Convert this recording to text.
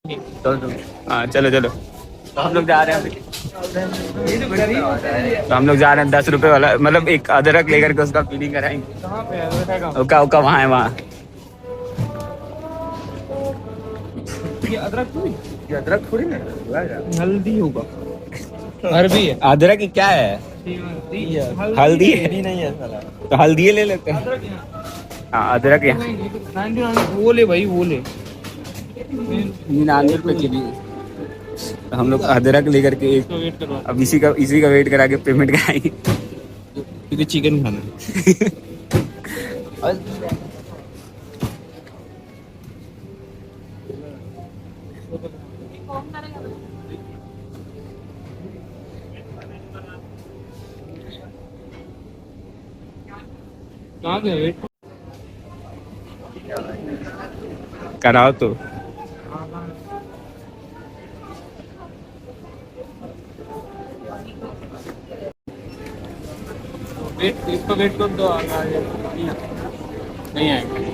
हाँ चलो चलो। तो हम लोग जा रहे हैं तो हम लोग जा रहे हैं 10 रुपए वाला, मतलब एक अदरक लेकर के उसका फीलिंग कराएंगे। ओका ओका वहाँ है वहाँ। ये अदरक थोड़ी, ये अदरक थोड़ी ना, हल्दी होगा। अरबी है। अदरक की क्या है? हल्दी है। नहीं है साला। तो हल्दी ले लेते हैं। हाँ अदरक यहाँ 99 वो ले भाई, वो ले। 99 रुपए के लिए। तो हम लोग अदरक लेकर के एक, तो वेट करवा, अब इसी का वेट करा के पेमेंट कराएंगे। क्योंकि चिकन खाना है। कहाँ गए वेट? कराओ तो। वेट, इसको वेट कर दो, नहीं आएगा।